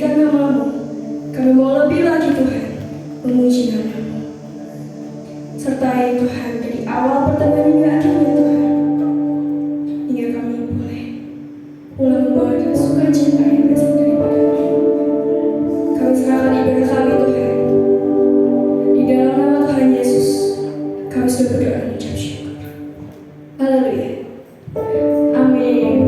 meninggikan nama-Mu. Kami mau lebih lagi Tuhan memuji nama-Mu. Sertai Tuhan dari awal pertemuan hingga akhirnya Tuhan, hingga kami boleh pulang membawa dengan sukacita yang berasal daripada-Mu. Kami serahkan ibadah kami Tuhan. Di dalam nama Tuhan Yesus, kami sudah berdoa dan mengucap syukur. Haleluya. Amin.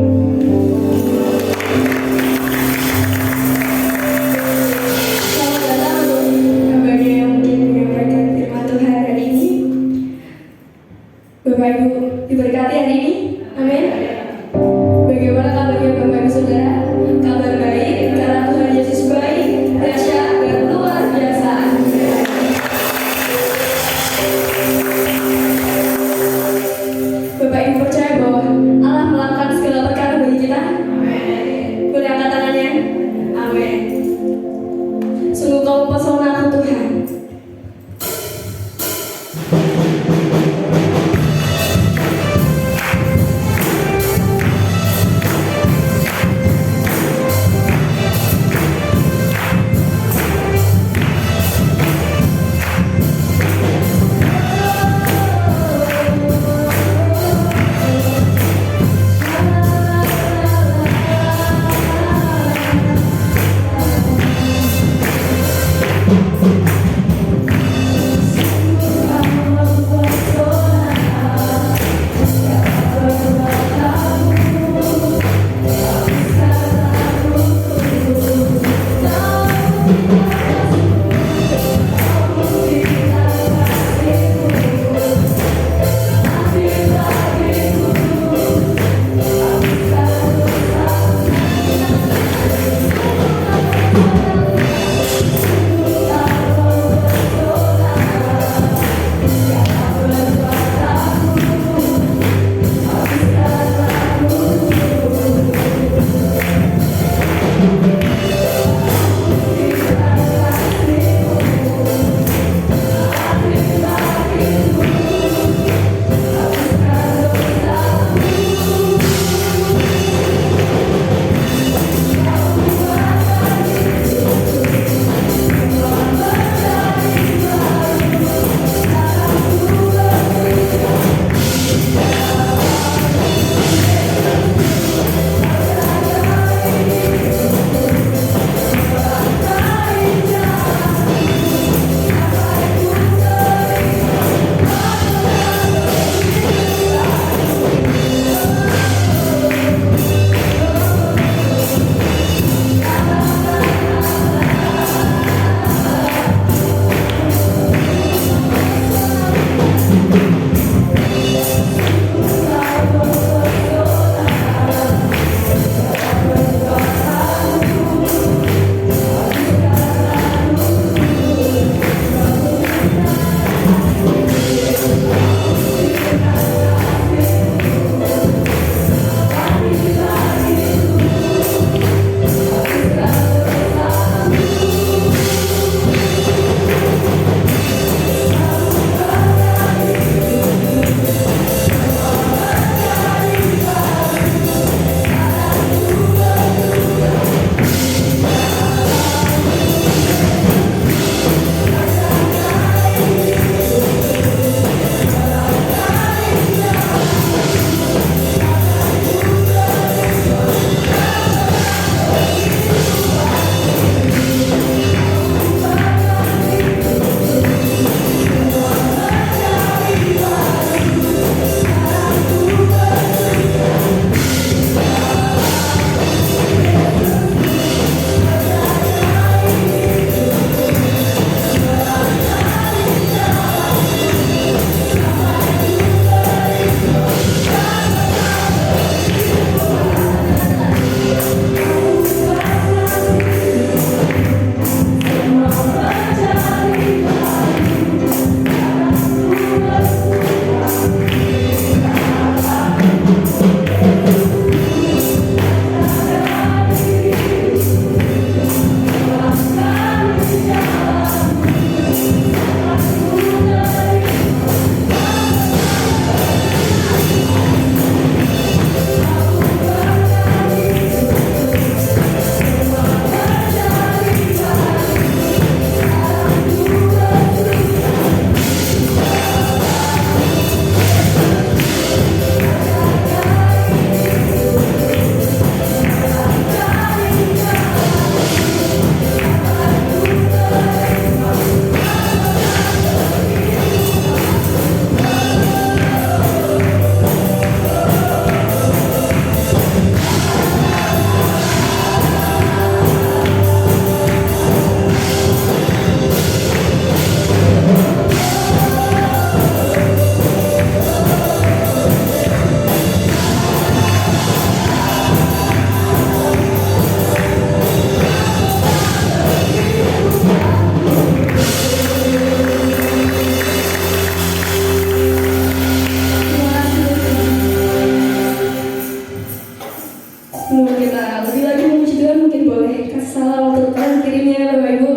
untuk kirimnya Bapak Ibu.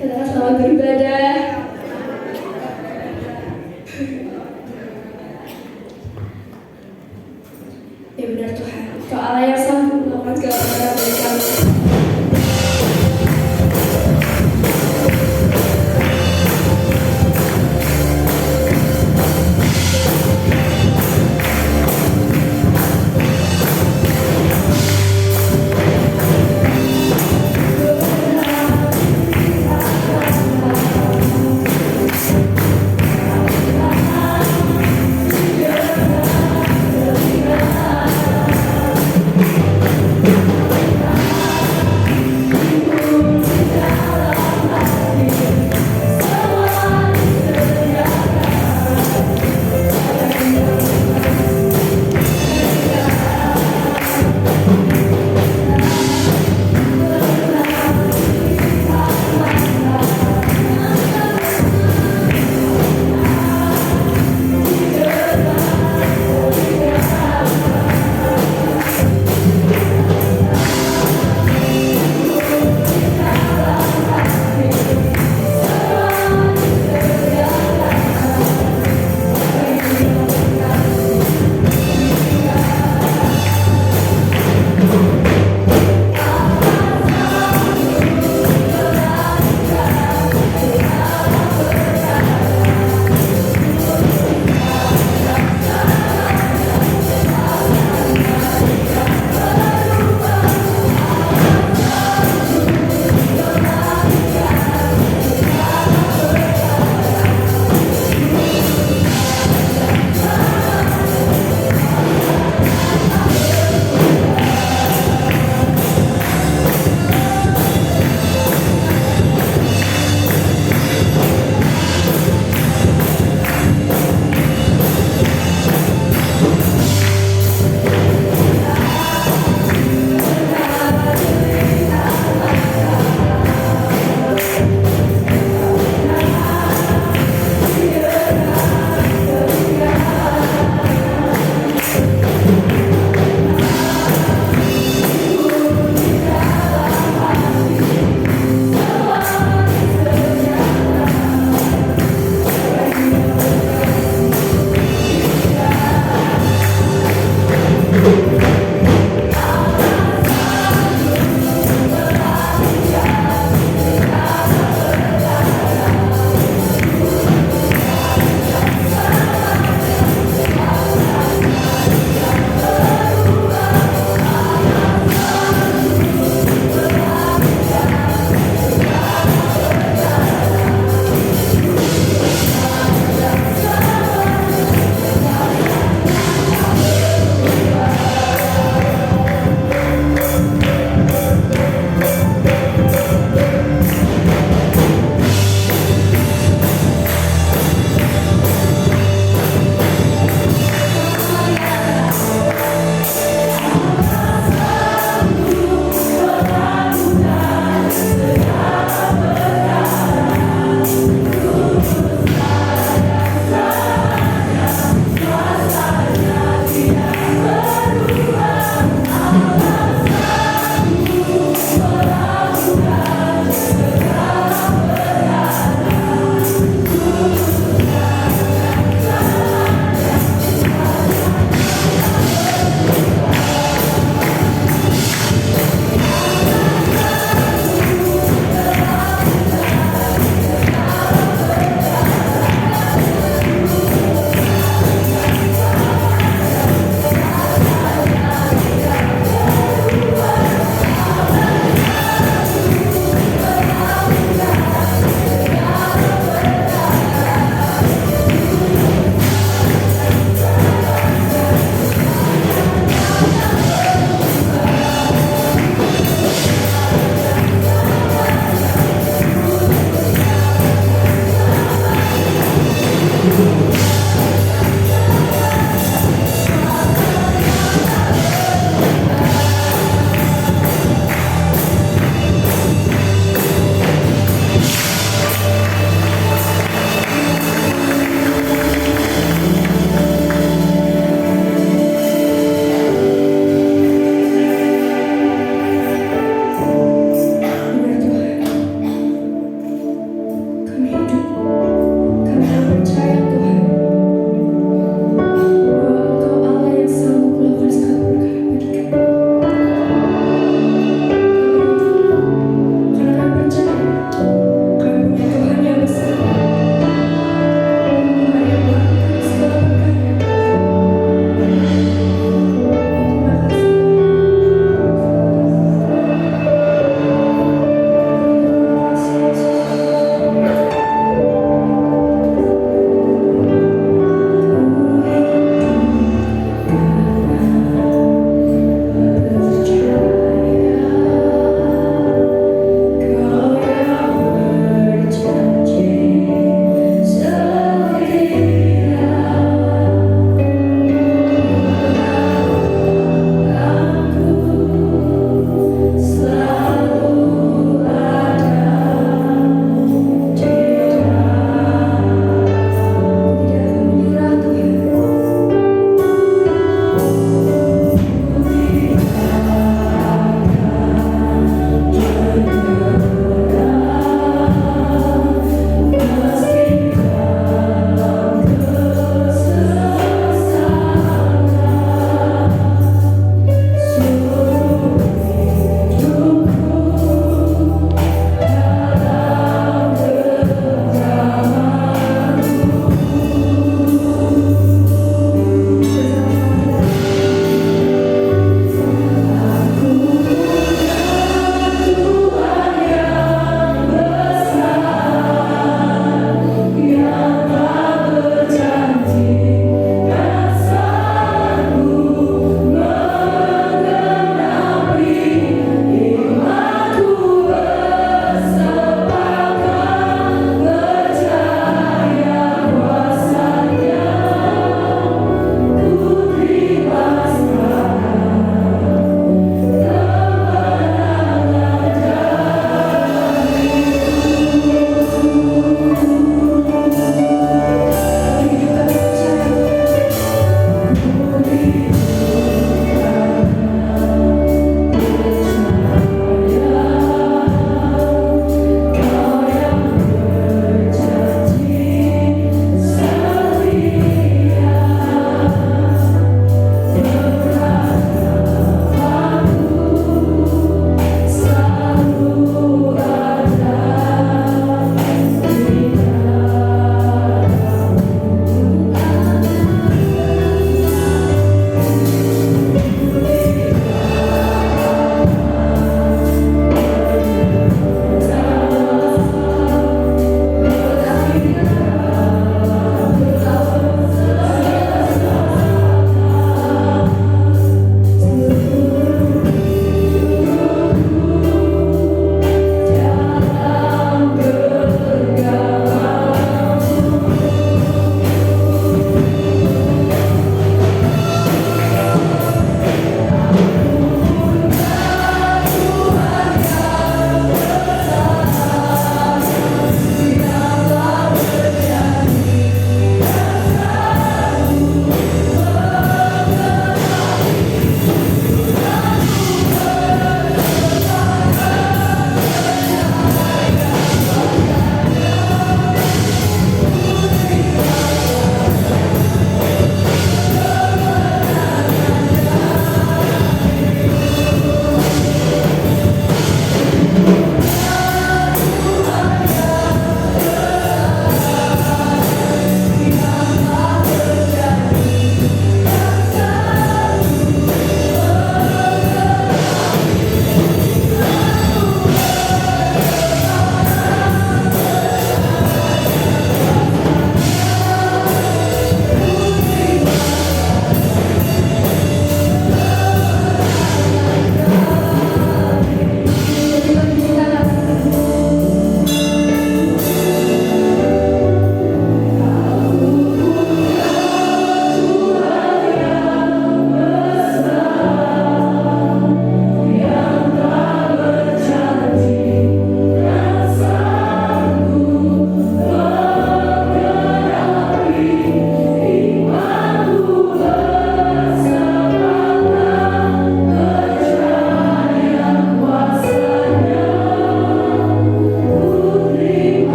Katakan selamat beribadah. Ya benar Tuhan, Kau Allah yang sanggup melakukan segala perkara bagi kami.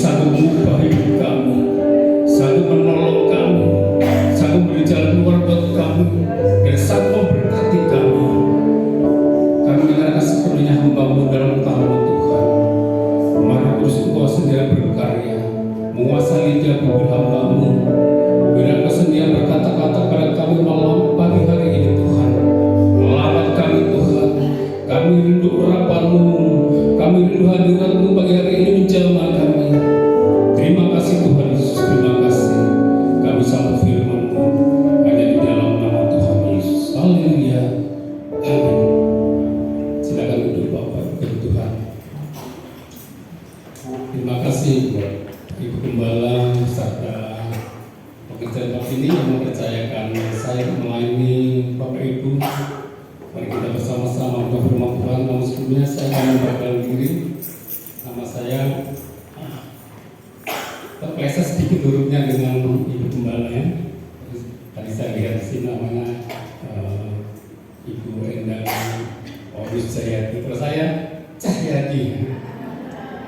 sanggup mengubah hidup kami, sanggup menolong kami, sanggup beri jalan keluar buat kami, dan sanggup memberkati kami. Kami menyerahkan sepenuhnya hamba-Mu dalam tangan Tuhan. Mari terus Engkau sendiri berkarya, menguasai lidah bibir hamba-Mu. Bila Engkau sendiri berkata-kata pada kami malam pagi hari ini Tuhan, melawat kami Tuhan. Kami rindu urapan-Mu, kami rindu hadirat-Mu pagi hari ini menjamah kami. Terima kasih Tuhan Yesus, terima kasih. Kami sambut firman-Mu hanya di dalam nama Tuhan Yesus. Haleluya. Amin. Silakan duduk Bapak Ibu Tuhan. Terima kasih buat Ibu Gembala serta pekerjaan Bapak ini yang mempercayakan saya melayani Bapak Ibu. Mari kita bersama-sama berfirman Tuhan. Namun sebelumnya saya akan memperkenalkan diri. Nama saya terpleset sedikit hurufnya dengan Ibu Gembala ya. Tadi saya lihat di sini namanya Ibu Endang Orus Cahyadi. Kalau saya Cahyadi.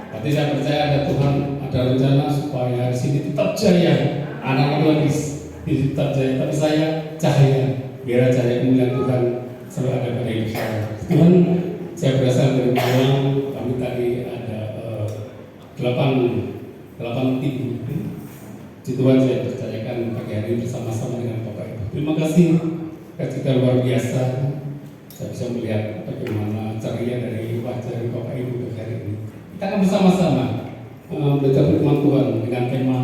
Tapi saya percaya ada Tuhan, ada rencana supaya di sini tetap jaya. Anak-anak lagi tetap jaya. Tapi saya cahaya. Biar cahaya kemuliaan Tuhan selalu ada pada hidup saya. Tuhan, saya berasal dari Malang. Kami tadi ada 8 tim. Tuhan saya percayakan pagi hari ini bersama-sama dengan Bapak Ibu. Terima kasih, kita luar biasa. Saya bisa melihat bagaimana ceria dari wajah Bapak Ibu pagi hari ini. Kita akan bersama-sama belajar firman Tuhan dengan tema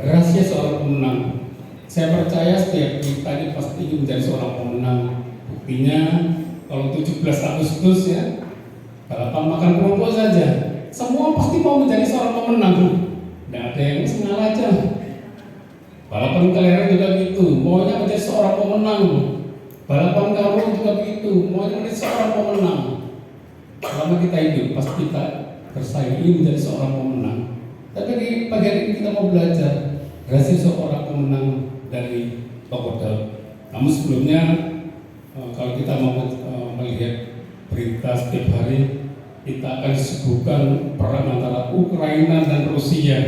rahasia seorang pemenang. Saya percaya setiap kita ini pasti ingin menjadi seorang pemenang. Buktinya kalau 17 Agustus ya, balapan makan kerupuk saja, semua pasti mau menjadi seorang pemenang. Tidak ada yang sengal aja. Balapan kelereng juga begitu, maunya menjadi seorang pemenang. Balapan karung juga begitu, maunya menjadi seorang pemenang. Selama kita hidup, pasti kita bersaing ingin menjadi seorang pemenang. Tapi di pagi hari ini kita mau belajar rahasia seorang pemenang dari tokoh Daud. Namun sebelumnya, kalau kita mau melihat berita setiap hari, kita akan disebutkan perang antara Ukraina dan Rusia.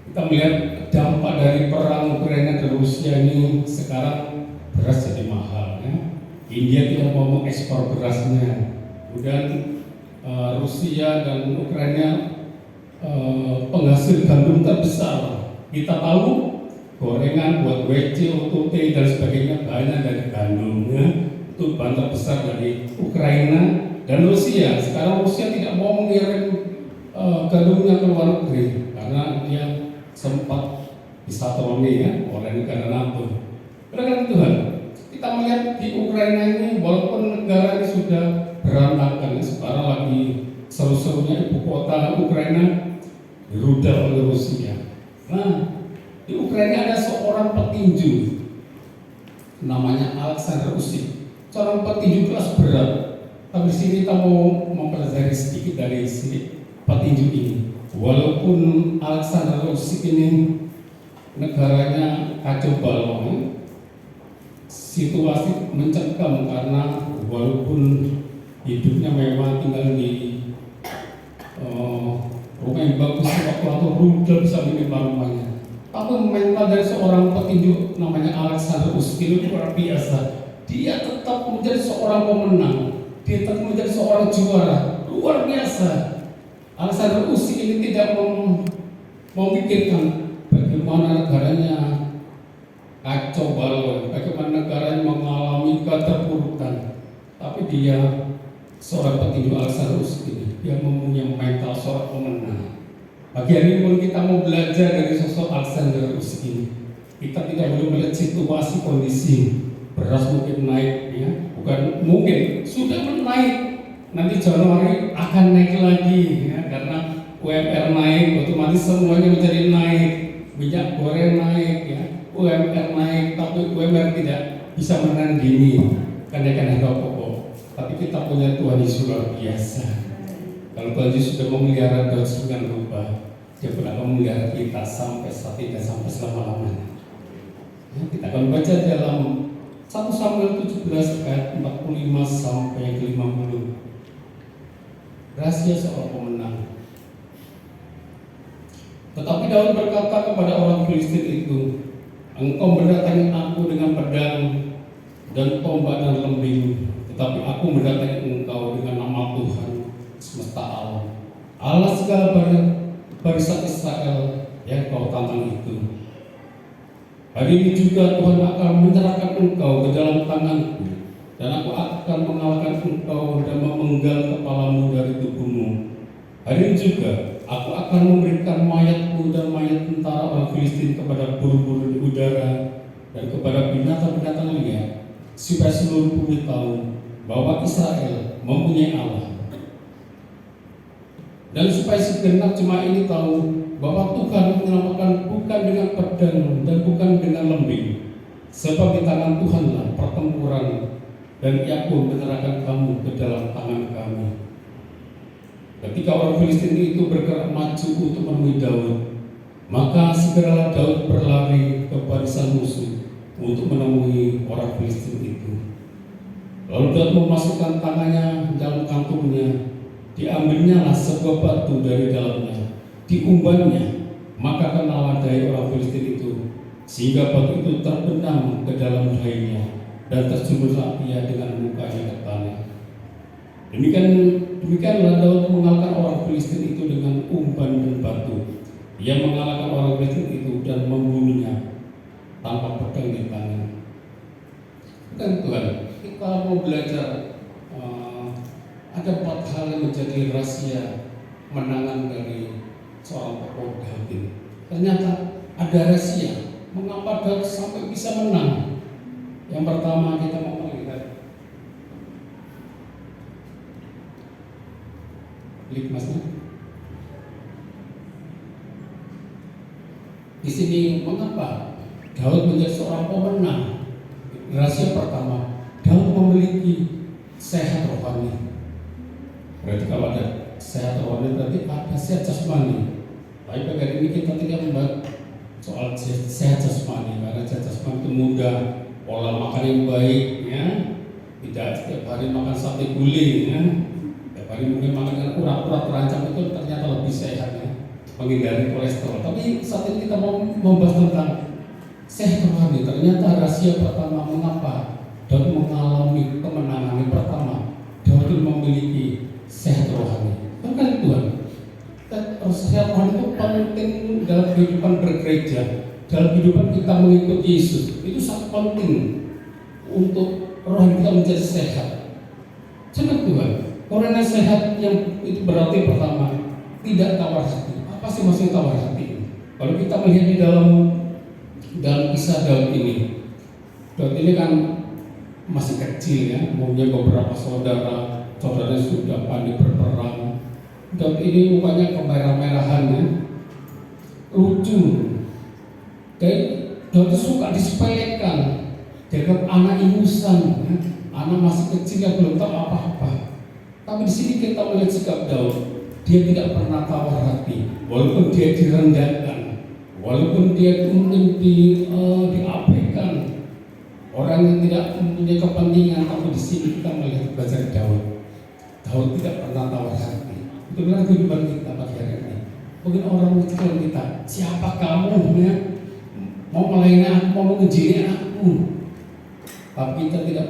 Kita melihat dampak dari perang Ukraina dan Rusia ini sekarang beras jadi mahal. Ya. India tidak mau mengekspor berasnya. Kemudian Rusia dan Ukraina penghasil gandum terbesar. Kita tahu gorengan buat WC, OTT dan sebagainya banyak dari gandumnya. Itu bahan terbesar dari Ukraina dan Rusia. Sekarang Rusia tidak mau mengirim gandumnya ke luar negeri karena dia sempat disatroni ya oleh negara NATO. Karena Tuhan, kita melihat di Ukraina ini walaupun negara ini sudah berantakan, sekarang lagi seru-serunya ibu kota Ukraina dirudal oleh Rusia. Nah, di Ukraina ada seorang petinju namanya Alexander Usyk, seorang petinju kelas berat. Tapi di sini kita mau mempelajari sedikit dari si petinju ini. Walaupun Alexander Usyk ini negaranya kacau balau, situasi mencekam karena walaupun hidupnya mewah, tinggal di rumah yang bagus, waktu rudal bisa menimpa rumahnya. Tapi mental dari seorang petinju namanya Alexander Usyk itu luar biasa. Dia tetap menjadi seorang pemenang, dia tetap menjadi seorang juara, luar biasa. Alexander Usyk ini tidak memikirkan bagaimana negaranya kacau balau, bagaimana negaranya mengalami keterpurukan. Tapi dia seorang petinju Alexander Usyk ini, dia mempunyai mental seorang pemenang. Pagi hari ini pun kita mau belajar dari sosok Alexander Usyk ini. Kita tidak boleh melihat situasi kondisi beras mungkin naik, ya, bukan mungkin sudah naik. Nanti Januari akan naik lagi, ya, karena UMR naik, otomatis semuanya menjadi naik. Minyak goreng naik, ya, UMR naik, tapi UMR tidak bisa menandingi kenaikan harga pokok. Tapi kita punya Tuhan Yesus luar biasa. Kalau Tuhan Yesus sudah memelihara Daud sedemikian rupa, Dia pun akan memelihara kita sampai saat ini dan sampai selama-lamanya. Ya, kita akan baca dalam 1 Samuel 17 ayat 45 sampai 50. Rahasia seorang pemenang. Tetapi Daud berkata kepada orang Filistin itu, engkau mendatangi aku dengan pedang dan tombak dan lembing, tetapi aku mendatangi engkau dengan nama Tuhan semesta alam, Allah segala barisan Israel yang kau tantang itu. Hari ini juga Tuhan akan menyerahkan engkau ke dalam tanganku, dan aku akan mengalahkan engkau dan memenggal kepalamu dari tubuhmu. Hari ini juga aku akan memberikan mayatmu dan mayat tentara orang Filistin kepada buru-buru di udara dan kepada binatang-binatang liar, supaya seluruh bumi tahu bahwa Israel mempunyai Allah. Dan supaya segenap jemaah ini tahu bahwa Tuhan menyelamatkan bukan dengan pedang dan bukan dengan lembing, sebab di tangan Tuhanlah pertempuran, dan Ia pun menyerahkan kamu ke dalam tangan kami. Ketika orang Filistin itu bergerak maju untuk menemui Daud, maka segeralah Daud berlari ke barisan musuh untuk menemui orang Filistin itu. Lalu Daud memasukkan tangannya dalam kantungnya, diambilnyalah sebuah batu dari dalamnya, diumbannya, maka kenalah dai orang Filistin itu, sehingga batu itu terbenam ke dalam dainya, dan terjunurlah ia dengan mukanya ke tanah. Demikianlah Daud mengalahkan orang Filistin itu dengan umban dan batu. Ia mengalahkan orang Filistin itu dan membunuhnya tanpa pedang di tangan. Dan Tuhan, kita mau belajar ada 4 hal yang menjadi rahasia menangan dari seorang tokoh Daud ini. Ternyata ada rahasia mengapa Daud sampai bisa menang. Yang pertama, kita mau melihat klik masnya. Di sini mengapa Daud menjadi seorang pemenang? Rahasia pertama, Daud memiliki sehat rohani. Berarti kalau ada sehat rohani berarti ada sehat jasmani. Tapi pada ini kita tidak membahas soal sehat jasmani, karena sehat jasmani itu mudah, pola makan yang baik, ya, tidak setiap hari makan sate guling, ya. Setiap hari mungkin makan dengan urat-urat terancam itu ternyata lebih sehat, ya, menghindari kolesterol. Tapi saat ini kita mau membahas tentang sehat rohani. Ternyata rahasia pertama mengapa Daud mengalami kemenangan. Yang pertama, Daud memiliki sehat rohani. Kan Tuhan, sehat rohani itu penting dalam kehidupan bergereja, dalam kehidupan kita mengikuti Yesus. Itu sangat penting untuk rohani kita menjadi sehat. Jangan Tuhan, karena sehat yang itu berarti pertama tidak tawar hati. Apa sih maksud tawar hati? Kalau kita melihat di dalam kisah Daud ini kan masih kecil, ya, mempunyai beberapa saudaranya sudah pandai berperang. Daud ini mukanya kemerah-merahan, ya, lucu. Dan Daud suka disepelekan, dianggap anak ingusan, ya, anak masih kecil yang belum tahu apa-apa. Tapi di sini kita melihat sikap Daud, dia tidak pernah tawar hati, walaupun dia direndahkan, walaupun dia mungkin diabaikan, orang yang tidak mempunyai kepentingan. Tapi di sini kita melihat belajar Daud. Daud tidak pernah tawar hati. Itu benar kehidupan kita pagi hari ini. Mungkin orang mencari kita, siapa kamu, ya? Mau melayani aku, mau menginjili aku. Tapi kita tidak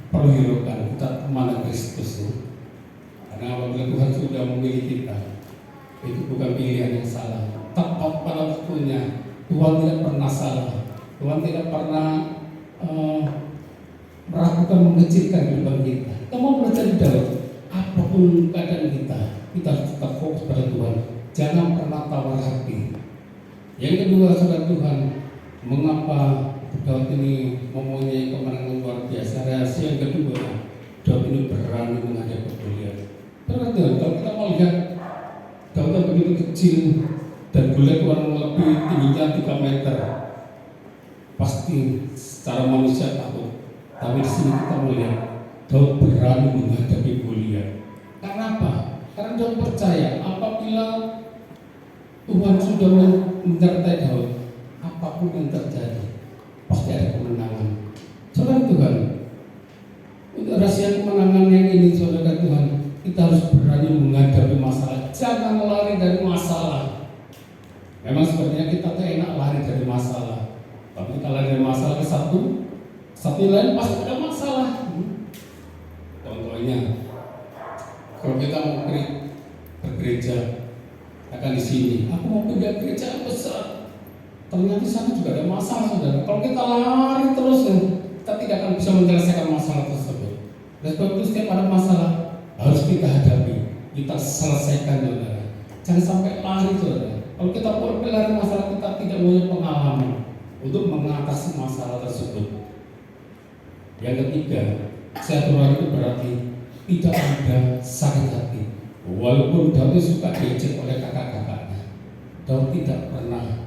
perlu hiraukan, kita kemana Kristus, ya? Karena apabila Tuhan sudah memilih kita, itu bukan pilihan yang salah. Tepat pada waktunya. Tuhan tidak pernah salah. Tuhan tidak pernah meragukan, mengecilkan kehidupan kita. Kita mau belajar Daud. Apapun keadaan kita harus tetap fokus pada Tuhan. Jangan pernah tawar hati. Yang kedua, saudara Tuhan, mengapa Daud ini mempunyai kemenangan luar biasa? Rahasia yang kedua, Daud ini berani menghadapi Goliat. Karena kalau kita melihat Daud yang begitu kecil dan Goliat kurang lebih tingginya 3 meter, pasti secara manusia takut. Tapi di sini kita melihat Daud berani menghadapi Goliat. Karena apa? Karena Daud percaya apabila Tuhan sudah menyertai Daud, apapun yang terjadi pasti ada kemenangan. Saudara Tuhan, untuk rahasia kemenangan yang ini, saudara Tuhan, kita harus berani menghadapi masalah. Jangan lari dari masalah. enak lari dari masalah. Tapi kita lari dari masalah ke satu lain pasti ada masalah. Contohnya, kalau kita mau ke gereja, akan di sini, aku mau pindah gereja yang besar. Ternyata di sana juga ada masalah, saudara. Kalau kita lari terus, kita tidak akan bisa menyelesaikan masalah tersebut. Dan sebab itu setiap ada masalah harus kita hadapi, kita selesaikan, saudara. Jangan sampai lari, saudara. Kalau kita berlari masalah, kita tidak punya pengalaman untuk mengatasi masalah tersebut. Yang ketiga, sehat rohani itu berarti tidak ada sakit hati. Walaupun Daud suka diejek oleh kakak-kakaknya, Daud tidak pernah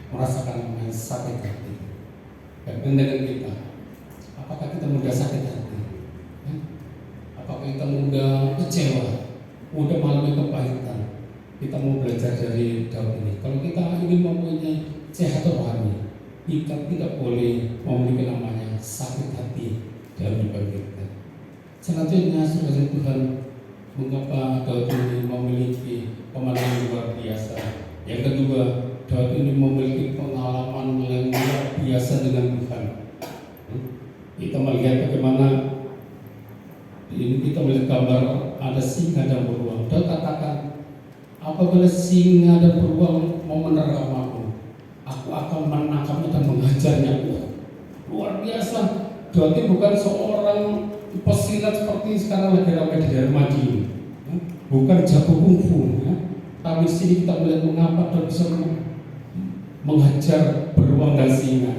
merasakan namanya sakit hati. Dan dengan kita, apakah kita mudah sakit hati? Apakah kita mudah kecewa, mudah mengalami kepahitan? Kita mau belajar dari Daud ini. Kalau kita ingin mempunyai sehat rohani, kita tidak boleh memiliki namanya sakit hati dalam hidup kita. Selanjutnya, saudara Tuhan, mengapa Daud ini memiliki pemandangan luar biasa? Yang kedua, Daud ini memiliki pengalaman yang luar biasa dengan Tuhan. Kita melihat bagaimana ini, kita melihat gambar ada singa dan beruang. Daud katakan, apabila singa dan beruang mau menerkam aku akan menangkapnya dan menghajarnya. Luar biasa. Daud ini bukan seorang pesilat seperti sekarang lagi ramai di daerah Madiun, bukan jago kungfu, tapi di sini kita melihat mengapa Daud bisa menghajar beruang dan singa.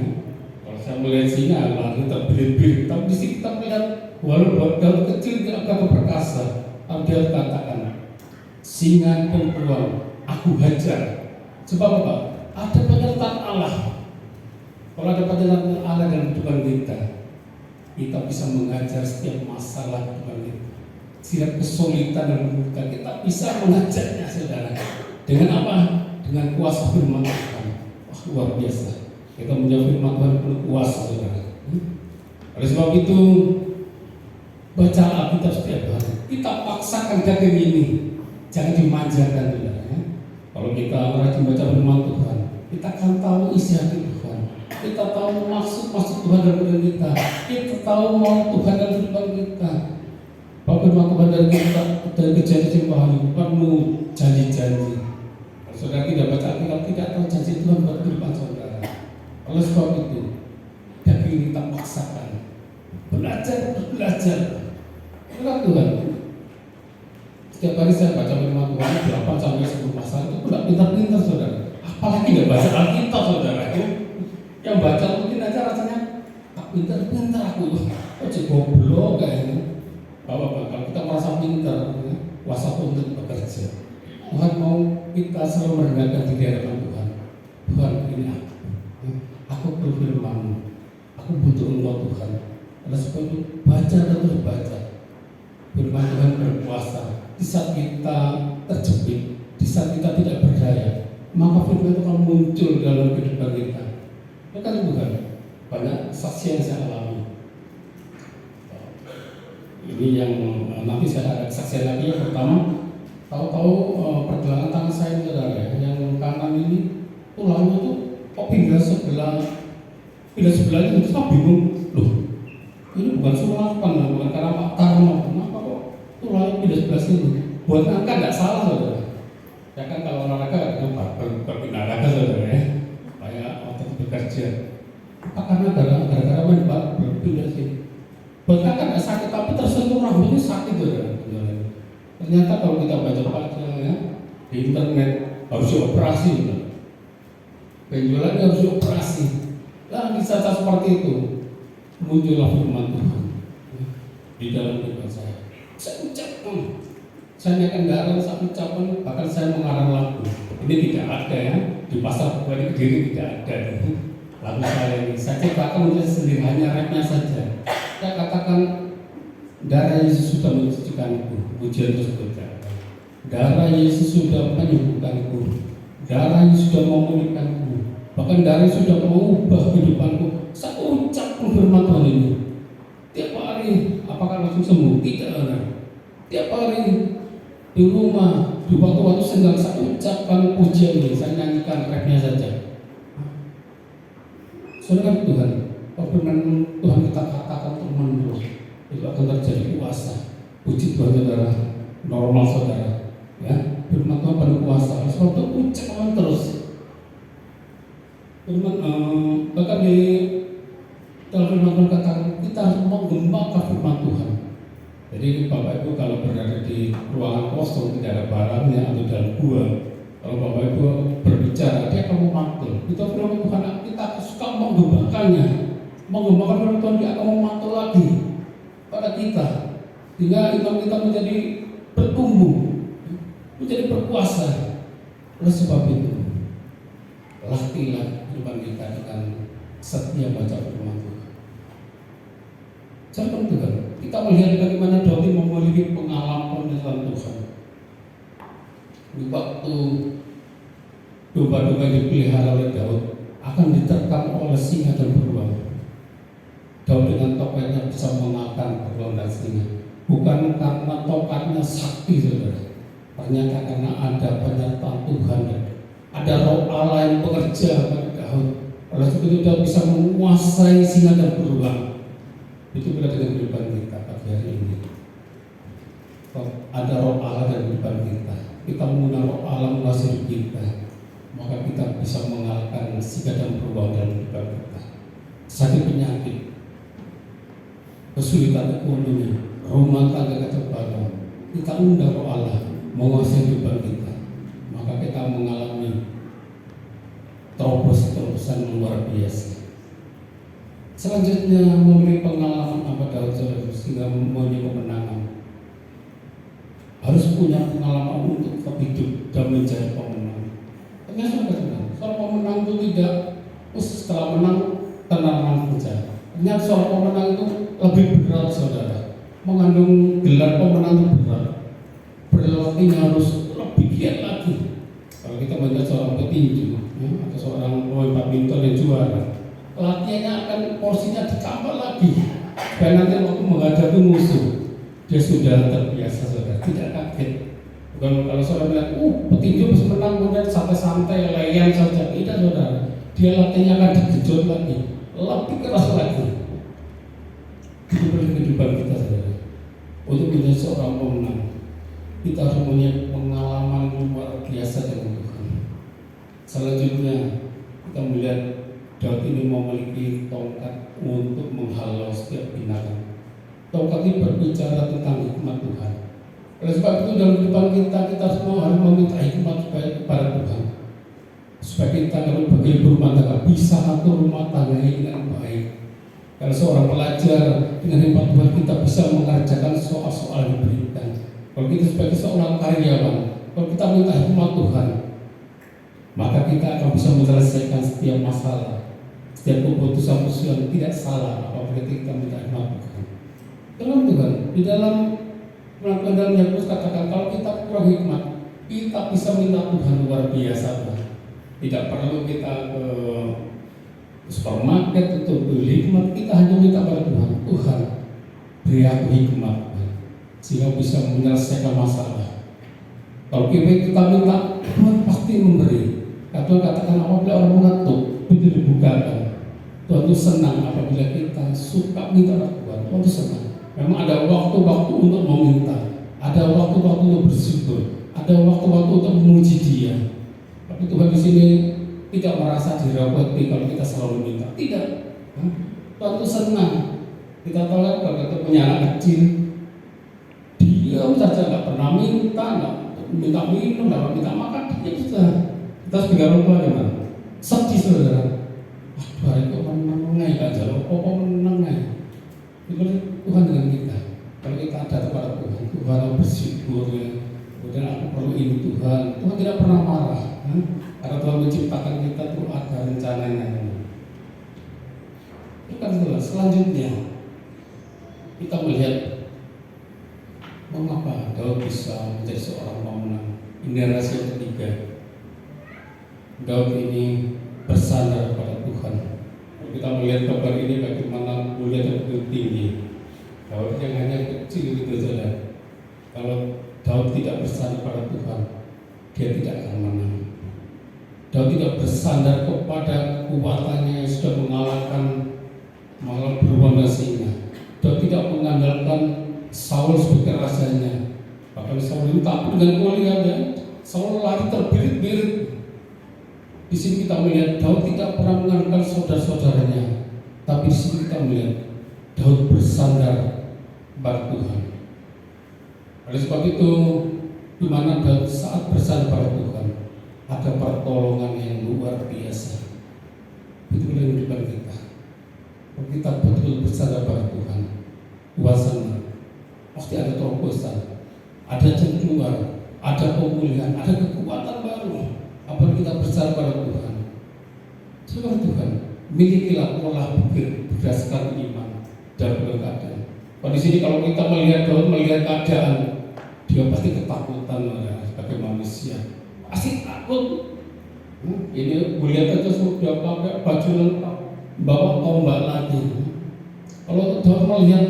Kalau saya melihat singa lari terbirit-birit, tapi di sini kita melihat walaupun Daud kecil tidak agak perkasa, tapi dia katakan singa dan beruang aku hajar. Sebab apa? Ada penyertaan Allah. Kalau ada penyertaan Allah dalam kehidupan kita bisa mengajar setiap masalah kehidupan kita. Setiap kesulitan dan kebutuhan kita bisa mengajarnya, saudara. Dengan apa? Dengan kuasa firman Tuhan. Wah, luar biasa. Kita punya firman Tuhan penuh kuasa, saudara. Oleh sebab itu, baca Alkitab setiap hari. Kita paksakan daging ini, jangan dimanjakan, saudara. Kalau kita rajin baca firman Tuhan, kita akan tahu isi hati Tuhan. Kita tahu maksud Tuhan dalam hidup kita. Kita tahu mau Tuhan dalam kehidupan kita. Firman Tuhan dari kita, dari kejadian bahagia penuh janji-janji. Kalau saudara tidak baca Alkitab, tidak tahu janji Tuhan buat kehidupan saudara. Oleh sebab itu, daging kita paksakan. Belajar. Itulah Tuhan. Setiap hari saya baca firman Tuhan 8 sampai 10 pasal itu tidak pintar-pintar, saudara. Apalagi tidak baca Alkitab, saudara. Yang baca mungkin aja rasanya tak pintar-pintar aku. Kok goblok kayaknya. Bapak-bapak, kalau kita merasa pintar, kuasa untuk bekerja. Tuhan mau kita selalu merendahkan diri hadapan Tuhan. Tuhan, ini aku perlu firman-Mu. Aku butuh Engkau, Tuhan. Oleh sebab itu baca terus baca. Firman Tuhan berkuasa. Di saat kita terjepit, di saat kita tidak berdaya, maka firman Tuhan muncul dalam kehidupan kita. Bukan Tuhan, banyak saksi yang saya alami. Ini yang nanti saya ada kesaksian lagi. Yang pertama, tahu-tahu pergelangan tangan saya, saudara, yang kanan ini tulangnya tuh kok pindah sebelah ini, saya bingung. Loh, ini bukan sulapan, bukan karena patah, kenapa kok tulangnya pindah sebelah sini? Buat angkat nggak salah, saudara. Ya kan kalau olahraga berpindah olahraga, saudara, ya. Kayak otot bekerja. Apa karena gara-gara main berpindah sini? Buat angkat nggak sakit, tapi tersentuh rambutnya sakit, saudara. Ternyata kalau kita baca ya, di internet harus dioperasi, penjualannya harus dioperasi. Lah di saat seperti itu muncullah firman Tuhan di dalam hidup saya. Saya ucapkan, saya kendaraan, saya ucapkan, bahkan saya mengarang lagu. Ini tidak ada ya di pasar bukan Kediri, tidak ada lagu saya ini. Saya ciptakan menjadi sendiri, hanya rapnya saja. Saya katakan darah Yesus sudah mencucikanku, pujian tersebut. Darah Yesus sudah menyembuhkanku, darah Yesus sudah memulihkanku, bahkan darah Yesus sudah mengubah kehidupanku. Saya ucapkan firman Tuhan ini tiap hari. Apakah langsung sembuh? Tidak ada. Tiap hari di rumah, di waktu-waktu senggang, saya ucapkan pujian ini, saya nyanyikan rapnya saja. Saudara Tuhan, firman Tuhan kita katakan terus menerus itu akan terjadi kuasa. Puji Tuhan saudara, normal saudara, ya firman Tuhan penuh kuasa. Suatu ucapan terus. Firman bahkan di dalam firman Tuhan katakan kita harus menggembangkan firman Tuhan. Jadi Bapak Ibu kalau berada di ruangan kosong tidak ada barangnya atau dalam gua, kalau Bapak Ibu berbicara dia akan memantul. Itu firman Tuhan kita suka menggembangkannya, menggembangkan firman Tuhan dia akan memantul lagi pada kita, sehingga iman kita menjadi bertumbuh, menjadi berkuasa. Oleh sebab itu, latihlah iman kita dengan setia baca firman Tuhan. Jangan Tuhan, kita melihat bagaimana Daud memiliki pengalaman dengan Tuhan. Di waktu domba-domba yang dipelihara oleh Daud akan diterkam oleh singa dan beruang. Daud dengan tokatnya bisa mengalahkan beruang dan singa. Bukan karena tokatnya sakti, saudara. Ternyata karena ada penyertaan Tuhan, ada roh Allah yang bekerja pada Daud. Oleh sebab itu Daud bisa menguasai singa dan beruang. Itu bila dengan kehidupan kita pagi hari ini. Ada roh Allah dalam kehidupan kita. Kita menggunakan roh Allah menguasai kita, maka kita bisa mengalahkan singa dan beruang dalam kehidupan kita. Sakit penyakit, kesulitan ekonomi, rumah tangga kecepatan, kita undang roh Allah menguasai kehidupan kita, maka kita mengalami terobosan luar biasa. Selanjutnya memberi pengalaman apa Daud sehingga mempunyai kemenangan. Harus punya pengalaman untuk hidup dan menjadi pemenang. Ternyata seorang pemenang itu tidak setelah menang tenang saja. Ternyata seorang pemenang itu lebih berat, saudara. Mengandung gelar pemenang itu berat. Berlatih harus lebih giat lagi. Kalau kita melihat seorang petinju, atau seorang pemain badminton yang juara, latihannya akan porsinya ditambah lagi. Dan nanti waktu menghadapi musuh, dia sudah terbiasa, saudara, tidak kaget. Bukan kalau saudara bilang, petinju bisa menang kemudian santai-santai, layan saja. Tidak, saudara. Dia latihannya akan digejot lagi, lebih keras lagi. Itu kehidupan kita, saudara. Untuk menjadi seorang pemenang, kita harus punya pengalaman luar biasa dengan Tuhan. Selanjutnya, kita melihat Daud ini memiliki tongkat untuk menghalau setiap binatang. Tongkat ini berbicara tentang hikmat Tuhan. Oleh sebab itu dalam kehidupan kita semua harus meminta hikmat kepada Tuhan, supaya kita kalau bagi ibu rumah tangga bisa atur rumah tangga ini dengan baik. Kalau seorang pelajar dengan hikmat Tuhan kita bisa mengerjakan soal-soal yang diberikan. Kalau kita sebagai seorang karyawan, kalau kita minta hikmat Tuhan, maka kita akan bisa menyelesaikan setiap masalah. Setiap keputusan yang tidak salah apabila kita minta hikmat Tuhan. Dalam Tuhan, di dalam dalam Yakobus katakan kalau kita kurang hikmat, kita bisa minta Tuhan luar biasa. Tidak perlu kita ke supermarket untuk beli hikmat, kita hanya minta pada Tuhan. Tuhan, beri aku hikmat sehingga bisa menyelesaikan masalah. Kalau kita minta, Tuhan pasti memberi. Tuhan katakan apabila orang mengetuk, pintu dibukakan. Tuhan itu senang apabila kita suka minta Tuhan. Tuhan itu senang. Memang ada waktu-waktu untuk meminta, ada waktu-waktu untuk bersyukur, ada waktu-waktu untuk memuji Dia. Tapi Tuhan di sini tidak merasa direpoti kalau kita selalu minta. Tidak. Tuhan itu senang. Kita tahu kalau kita punya anak kecil, dia saja nggak pernah minta, nggak minta minum, nggak minta makan, dia sudah. Kita sebagai orang tua gimana? Sedih, saudara. Hari itu menengai aja, kok menengai. Itu Tuhan dengan kita. Kalau kita ada kepada Tuhan, Tuhan bersyukur ya. Kemudian aku perlu ini Tuhan. Tuhan tidak pernah marah. Karena Tuhan menciptakan kita itu ada rencananya. Itu kan jelas. Selanjutnya kita melihat mengapa Daud bisa menjadi seorang pemenang. Ini rahasia ketiga. Daud ini bersandar pada Tuhan. Kita melihat kabar ini bagaimana mulia dan tinggi. Daud yang hanya kecil gitu saja. Kalau Daud tidak bersandar pada Tuhan, dia tidak akan menang. Daud tidak bersandar kepada kekuatannya yang sudah mengalahkan malah beruang dan singa. Daud tidak mengandalkan Saul sebagai rasanya. Bahkan Saul ini takut dengan Goliat ya. Saul lari terbirit-birit. Di sini kita melihat Daud tidak pernah mengandalkan saudara-saudaranya, tapi di sini kita melihat Daud bersandar pada Tuhan. Oleh sebab itu, di mana Daud saat bersandar pada Tuhan, ada pertolongan yang luar biasa. Itu yang kehidupan kita. Kalau kita betul bersandar pada Tuhan, kuasa pasti ada terobosan, ada jalan keluar, ada pemulihan, ada kekuatan baru. Apabila kita bersandar pada Tuhan, saudara Tuhan, milikilah pola pikir berdasarkan iman dan keadaan. Kalau di sini kalau kita melihat Daud melihat keadaan, dia pasti ketakutan sebagai manusia, pasti takut. Ini melihat aja sudah pakai baju lengkap, bawa tombak lagi. Kalau Daud melihat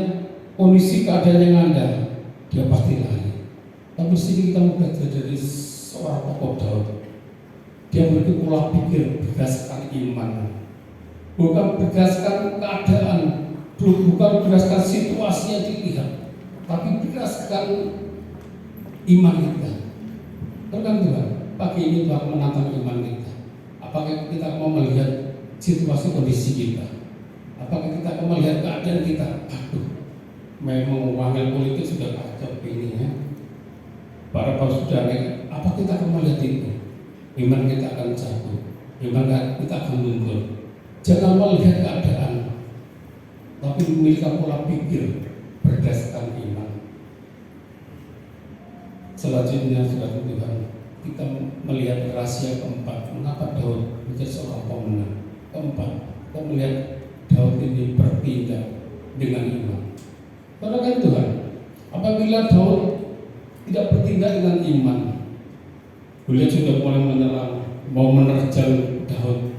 kondisi keadaan yang ada, dia pasti lari. Tapi di sini kita belajar dari seorang tokoh Daud. Dia memiliki pola pikir berdasarkan iman, bukan berdasarkan keadaan, bukan berdasarkan situasi yang dilihat, tapi berdasarkan iman kita. Tuhan, pagi ini Tuhan menantang iman kita. Apakah kita mau melihat situasi kondisi kita? Apakah kita mau melihat keadaan kita? Aduh, memang wangil politik sudah kacau ini ya. Para sudah naik. Apa kita akan melihat itu? Iman kita akan jatuh, iman kita akan mundur. Jangan melihat keadaan, tapi memiliki pola pikir berdasarkan iman. Selanjutnya, saudara Tuhan, kita melihat rahasia keempat, mengapa Daud menjadi seorang pemenang. Keempat, kita melihat Daud ini bertindak dengan iman. Saudara Tuhan, apabila Daud tidak bertindak dengan iman, Goliat sudah mulai menyerang, mau menerjang Daud.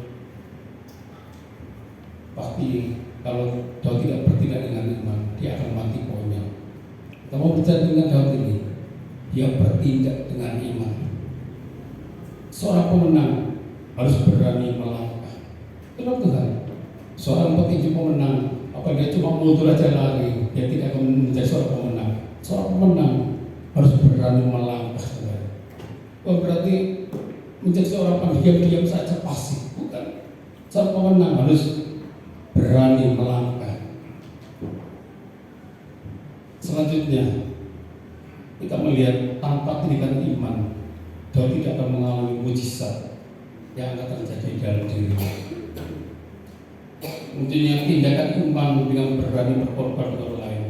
Pasti kalau Daud tidak bertindak dengan iman, dia akan mati konyol. Kita mau bicara dengan Daud ini, dia bertindak dengan iman. Seorang pemenang harus berani melangkah. Kenapa Tuhan? Seorang petinju pemenang, apa dia cuma mundur aja lari, dia tidak akan menjadi seorang pemenang. Seorang pemenang harus berani melangkah. Bukan berarti menjadi seorang pendiam-diam saja pasif, bukan. Seorang pemenang harus berani melangkah. Selanjutnya, kita melihat tanpa tindakan iman, Daud tidak akan mengalami mujizat yang akan terjadi dalam dirinya. Intinya tindakan iman dengan berani berkorban untuk orang lain.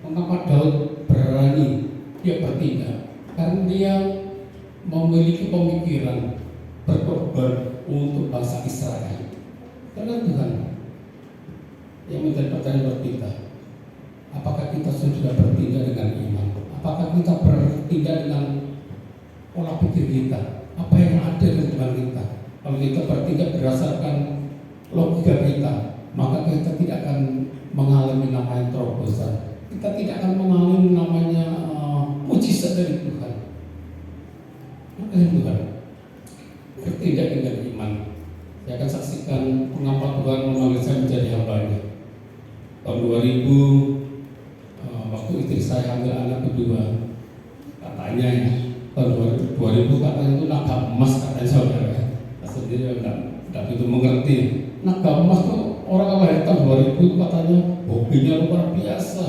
Mengapa Daud berani dia bertindak? Karena dia memiliki pemikiran berkorban untuk bangsa Israel. Karena Tuhan yang menjadi pertanyaan buat kita, apakah kita sudah bertindak dengan iman? Apakah kita bertindak dengan pola pikir kita? Apa yang ada di depan kita? Kalau kita bertindak berdasarkan logika kita, maka kita tidak akan mengalami namanya terobosan. Kita tidak akan mengalami namanya mujizat dari Tuhan. Tuhan bertindak dengan iman. Saya akan saksikan mengapa Tuhan memanggil saya menjadi hamba-Nya. Tahun 2000, waktu istri saya hamil anak kedua, katanya ya, tahun 2000 katanya itu naga emas, katanya saudara. Saya sendiri tidak begitu mengerti. Naga emas itu orang lahir tahun 2000 katanya hobinya luar biasa,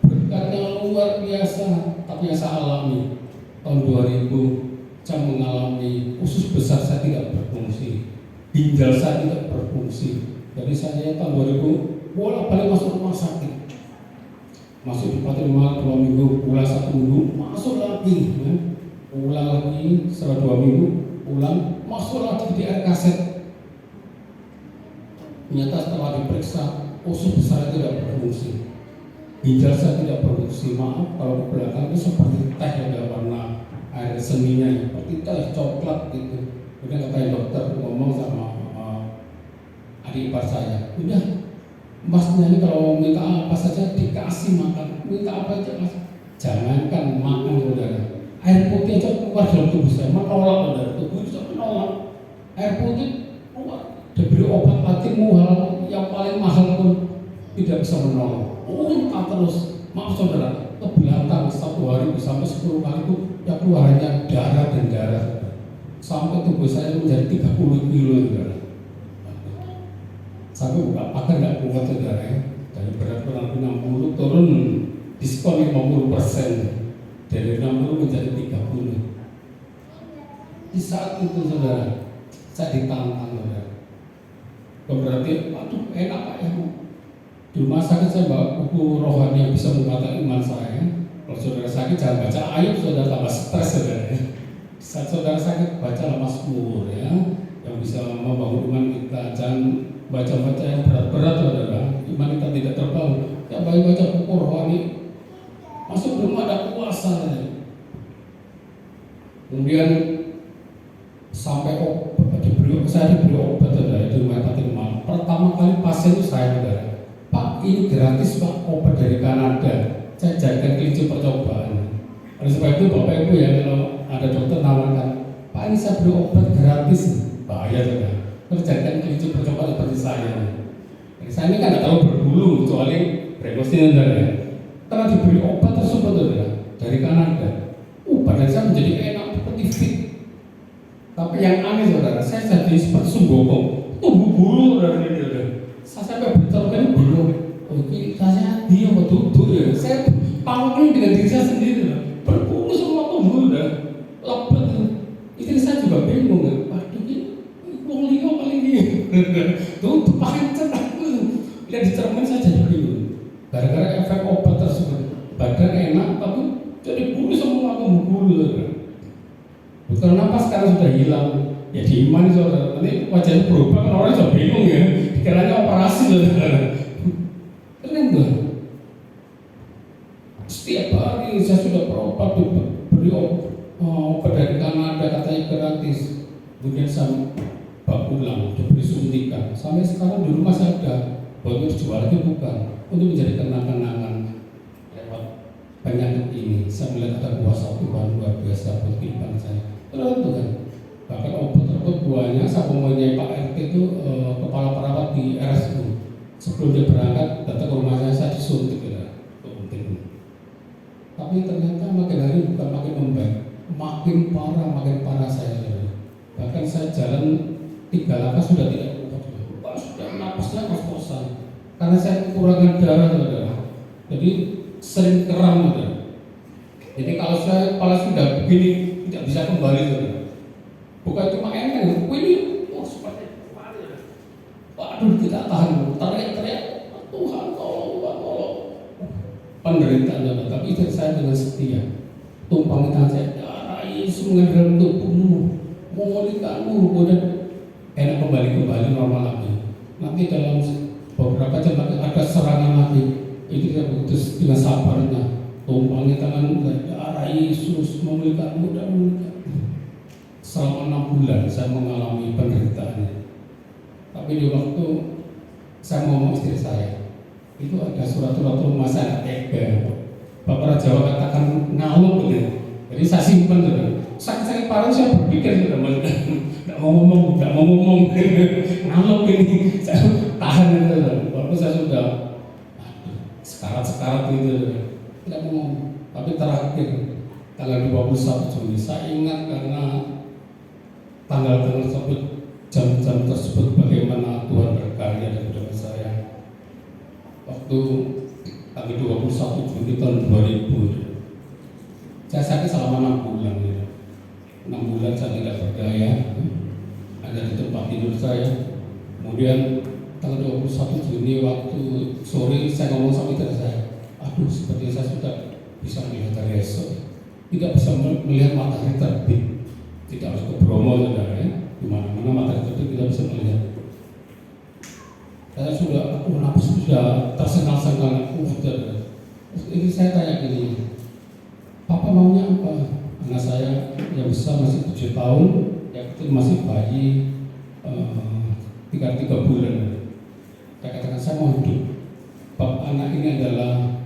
berkatnya luar biasa. Tapi yang saya alami tahun 2000, saya mengalami usus besar saya tidak berfungsi, ginjal saya tidak berfungsi. Jadi saya tahun 2000 bolak-balik masuk rumah sakit, masuk di Patimah 2 minggu, pulang 1 minggu, masuk lagi, ya. Pulang lagi setelah 2 minggu, pulang, masuk lagi di air kaset. Ternyata setelah diperiksa, usus besar tidak berfungsi, ginjal saya tidak berfungsi. Maaf kalau ke belakang itu seperti teh yang ada warna air seninya, seperti teh coklat gitu. Kemudian katanya dokter ngomong sama adik ipar saya, udah masnya ini kalau minta apa saja dikasih makan, minta apa aja mas, jangankan makan saudara, air putih aja keluar dalam tubuh saya menolak saudara, tubuh bisa menolak. Air air putih, diberi obat anti mual yang paling mahal pun tidak bisa menolong. Muntah terus. Maaf saudara, ke belakang 1 hari sampai 10 kali itu yang keluar hanya darah dan darah. Sampai tubuh saya menjadi 30 kilo saudara. Sampai buka pagar nggak kuat saudara ya. Dari berat kurang 60 turun diskon 50%, dari 60 menjadi 30. Di saat itu saudara, saya ditantang saudara. Berarti, aduh enak Pak ya. Di rumah sakit saya bawa buku rohani yang bisa menguatkan iman saya. Kalau saudara sakit jangan baca ayat, saudara tambah stres saudara. Saat saudara sakit baca Mazmur ya, yang bisa membangun iman kita. Jangan baca-baca yang berat-berat saudara. Iman kita tidak terbangun. Ya baca buku rohani. Masuk belum ada kuasa. Kemudian sampai saya diberi obat saudara di rumah sakit malam. Pertama kali pasien itu saya saudara. Pak, ini gratis Pak, obat dari Kanada. Saya jadikan kelinci percobaan. Oleh sebab itu Bapak Ibu ya, kalau ada dokter nawarkan, Pak ini saya beri obat gratis. Bahaya saudara. Terus jadikan kelinci percobaan seperti saya. Saya ini kan tidak terlalu berbulu, kecuali bregosin saudara. Karena diberi obat tersebut saudara dari Kanada, badan saya menjadi enak seperti fit. Tapi yang aneh saudara, saya jadi seperti sumbokom, tumbuh bulu saudara ini saudara. Saya sampai berbicara kan bingung. Oke, saya dia mau duduk ya. Saya panggung dengan diri saya sendiri, berbulu semua tumbuh saudara, lebat. Istri saya juga bingung ya. Waduh ini uang liang paling ini. Tuh pancet aku. Lihat di cermin saya jadi bingung. Gara-gara efek obat tersebut, badan enak tapi jadi bulu semua tumbuh bulu. Karena apa sekarang sudah hilang? Ya di iman saudara. Nanti wajahnya berubah kan orang sudah bingung ya. Dikiranya operasi saudara. Keren tuh. Setiap hari saya sudah berobat, beri obat dari Kanada katanya gratis. Kemudian saya pulang, diberi suntikan. Sampai sekarang di rumah saya ada. Buat jual lagi bukan. Untuk menjadi kenang-kenangan lewat penyakit ini. Saya melihat ada kuasa Tuhan luar biasa buat kehidupan saya. Terus Tuhan, bahkan obat tersebut buahnya saya mempunyai Pak RT itu kepala perawat di RSU. Sebelum dia berangkat datang ke rumah saya disuntik ya, tapi ternyata makin hari bukan makin membaik, makin parah saya. Bahkan saya jalan 3 langkah sudah tidak kuat, sudah napasnya kos-kosan karena saya kekurangan darah saudara. Jadi sering kram saudara. Jadi kalau saya kepala sudah begini tidak bisa kembali saudara. Bukan cuma ini, seperti kemarin. Waduh tidak tahan, teriak-teriak, Tuhan tolong. Penderitaan saudara, tapi istri saya dengan setia. Tumpang tangan saya, darah Yesus mengalir dalam tubuhmu, memulihkanmu, kemudian enak kembali normal lagi. Nanti dalam beberapa jam lagi ada serangan lagi. Itu saya putus dengan sabarnya. Tumpangi tangan darah Yesus memulihkanmu dan memulihkanmu. Selama 6 bulan saya mengalami penderitaannya. Tapi di waktu saya ngomong istri saya, itu ada surat-surat rumah saya tega. Bapak Jawa katakan ngalung gitu. Jadi saya simpan gitu. Sakit-sakit parah saya berpikir gitu, nggak mau ngomong, ngalung ini. Saya tahan gitu. Walaupun saya sudah sekarat gitu. Tidak mau ngomong. Tapi terakhir tanggal 21 Juli saya ingat karena tanggal tersebut, jam-jam tersebut bagaimana Tuhan berkarya dalam hidup saya. Waktu tanggal 21 Juli tahun 2000, saya sakit selama 6 bulan. 6 bulan saya tidak berdaya, ada di tempat tidur saya. Kemudian tanggal 21 Juni waktu sore saya ngomong sama istri saya, aduh seperti saya sudah bisa melihat hari esok, tidak bisa melihat matahari terbit. Tidak harus ke Bromo saudara ya, dimana-mana matahari terbit tidak bisa melihat. Saya sudah, nafsu sudah tersengal-sengal. Ini saya tanya gini, Papa maunya apa? Anak saya yang besar masih 7 tahun, yang kecil masih bayi 3 bulan. Saya katakan saya mau hidup. Bapak anak ini adalah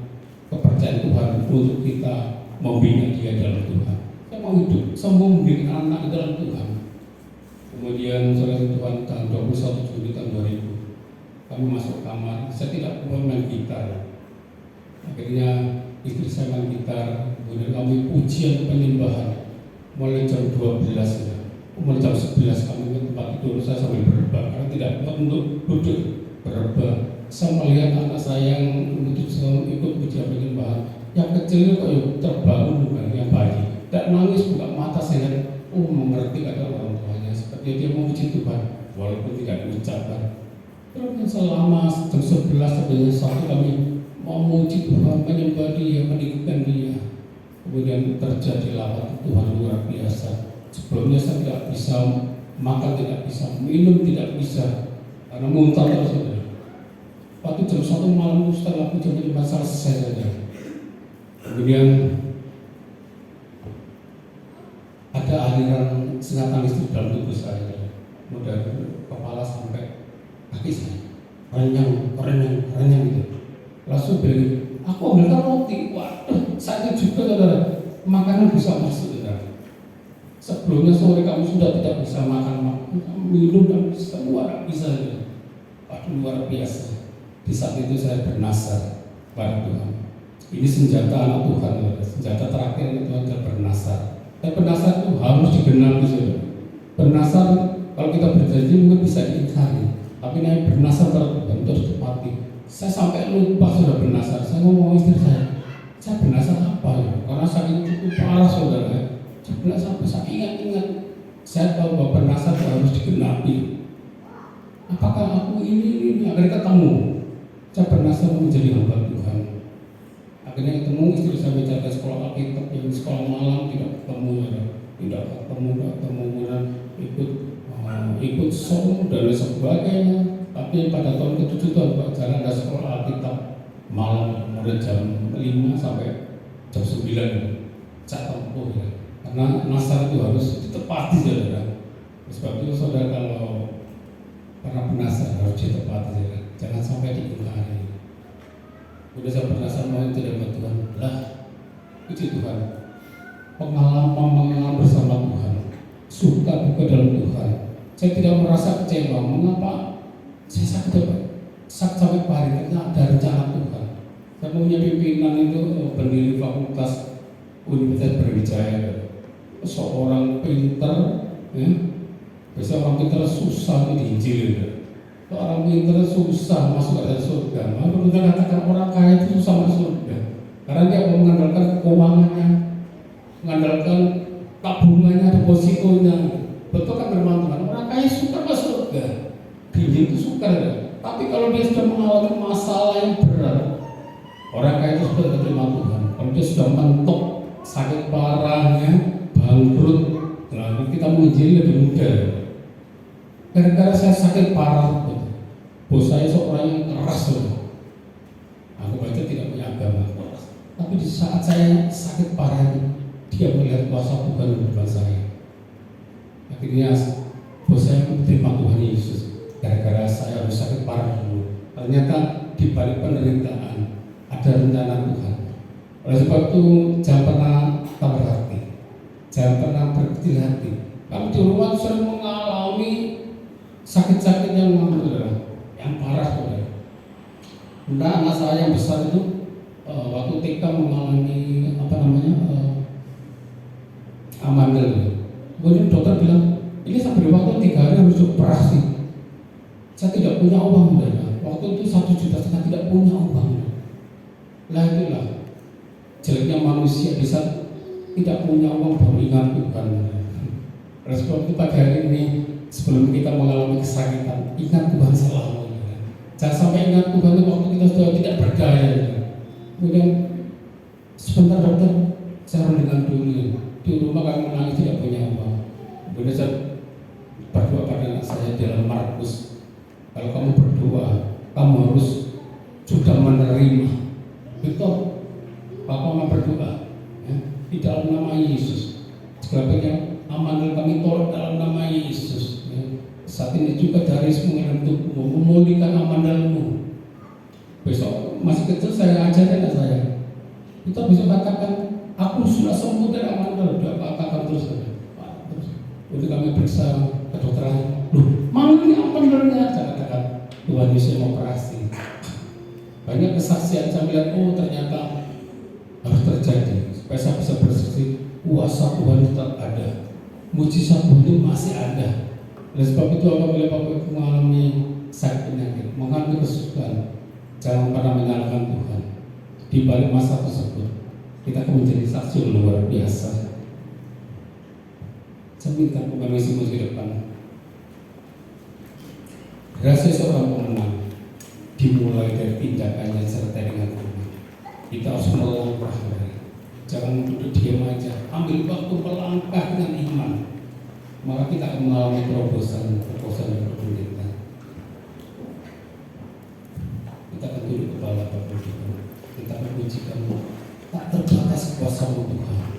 kepercayaan Tuhan untuk kita membina dia dalam Tuhan. Saya mau hidup, sembuh menjadi anak dalam Tuhan. Kemudian sore Tuhan tanggal 21 Juli tahun 2000, kami masuk kamar, saya tidak mau main gitar. Akhirnya istri saya main gitar, kemudian kami pujian penyembahan mulai jam 12 ya. Mulai jam 11 kami ke tempat tidur, saya sambil berrebah karena tidak kuat untuk duduk berrebah. Saya melihat anak saya yang menutup selalu ikut pujian penyembahan. Yang kecil kok terbangun bukan yang bayi, tidak nangis, buka mata, saya lihat, mengerti kata orang tuanya, seperti dia memuji Tuhan walaupun tidak diucapkan. Terus selama jam 11 sampai 1 kami memuji Tuhan, menyembah Dia, meninggikan Dia. Kemudian terjadi lawat Tuhan luar biasa. Sebelumnya saya tidak bisa makan, tidak bisa minum, tidak bisa karena muntah terus. Waktu jam 1 malam setelah pujian penyembahan selesai saja. Kemudian ada aliran sengat tangis di dalam tubuh saya, dari kepala sampai kaki saya, renyang gitu. Langsung bilang, aku ambilkan roti. Waduh, saat itu juga saudara, makanan bisa masuk saudara. Sebelumnya sore kamu sudah tidak bisa makan, minum dan semua tidak bisa saudara. Waduh, luar biasa. Di saat itu saya bernasar pada Tuhan. Ini senjata anak Tuhan, saudara. Senjata terakhir itu adalah bernasar. Dan bernasar itu harus digenapi saudara. Bernasar kalau kita berjanji mungkin bisa diingkari, tapi naik bernasar pada Tuhan terus ditepati. Saya sampai lupa sudah bernasar. Saya ngomong istri saya bernasar apa ya? Karena sakit cukup parah saudara. Saya bernasar apa? Saya ingat. Saya tahu bahwa bernasar harus digenapi. Apakah aku ini agar ketemu? Saya bernasar menjadi hamba Tuhan. Akhirnya ketemu, istri saya bicara sekolah Alkitab yang sekolah malam tidak ketemu ya. Tidak ketemu kemudian ikut som dan sebagainya. Tapi pada tahun ke-7 tahun berjalan ada sekolah Alkitab malam mulai jam 5 sampai jam 9 saya tempuh ya. Karena nasar itu harus ditepati saudara. Sebab itu saudara kalau para penasar harus ditepati saudara. Jangan sampai diingkari. Udah saya bernasar mau tidak buat Tuhan lah, puji Tuhan. Pengalaman bersama Tuhan, suka duka dalam Tuhan. Saya tidak merasa kecewa. Mengapa saya sakit sampai hari karena ada rencana Tuhan. Saya punya pimpinan itu pendiri fakultas Universitas Brawijaya, seorang pinter, ya. Biasa orang pinter susah diinjil. Orang pinter susah masuk ke surga. Lalu kita katakan orang kaya itu susah masuk surga karena dia mengandalkan keuangannya, mengandalkan tabungannya, depositonya. Betul kan firman Tuhan? Orang kaya suka masuk surga, gini itu suka ya. Tapi kalau dia sudah mengalami masalah yang berat, orang kaya itu sudah terima Tuhan. Kalau dia sudah mentok sakit parahnya, bangkrut, lalu kita menginjili lebih mudah. Gara-gara saya sakit parah, bos saya seorang yang keras loh. Aku baca tidak punya agama keras. Tapi di saat saya sakit parah itu, dia melihat kuasa Tuhan di depan saya. Akhirnya bos saya menerima Tuhan Yesus. Gara-gara saya harus sakit parah dulu. Ternyata di balik penderitaan ada rencana Tuhan. Oleh sebab itu jangan pernah tabur hati, jangan pernah berkecil hati. Kami di rumah sering mengalami sakit-sakit yang parah saudara. Nah, anak saya yang besar itu waktu TK mengalami amandel. Kemudian dokter bilang ini sampai waktu 3 hari harus operasi. Saya tidak punya uang saudara. Waktu itu 1,5 juta tidak punya uang. Lah itulah jeleknya manusia bisa tidak punya uang baru ingat Tuhan. Oleh sebab itu pada hari ini sebelum kita mengalami kesakitan, ingat Tuhan selalu. Jangan sampai ingat Tuhan itu waktu kita sudah tidak berdaya. Kemudian sebentar dokter, saya renungkan dulu. Di rumah kami menangis tidak punya uang. Kemudian saya berdoa pada anak saya dalam Markus. Kalau kamu berdoa, kamu harus sudah menerima. Betul. Papa mau berdoa ya, di dalam nama Yesus. Sebabnya amanah kami tolak dalam nama Yesus. Saat ini juga dari mengenai tubuhmu, memulihkan amandalmu. Besok masih kecil saya ajarin anak saya. Kita bisa katakan, aku sudah sembuh dari amandal. Dia katakan terus. Untuk kami periksa kedokteran, loh, mana ini apa benernya? Saya katakan, Tuhan Yesus mau operasi. Banyak kesaksian saya melihat, oh ternyata harus terjadi supaya saya bisa bersaksi, kuasa Tuhan tetap ada, mujizat Tuhan itu masih ada. Oleh sebab itu apabila Bapak mengalami sakit penyakit, mengalami kesusahan, jangan pernah menyalahkan Tuhan. Di balik masa tersebut, kita akan menjadi saksi yang luar biasa. Saya minta permisi di depan. Rahasia seorang pemenang dimulai dari tindakannya serta dengan Tuhan. Kita harus melangkah, jangan duduk diam aja. Ambil waktu melangkah dengan iman. Maka kita akan mengalami terobosan dan pemerintah. Kita akan tunduk kepala Bapak Ibu. Kita akan pujikan tak terbatas kuasa Tuhan.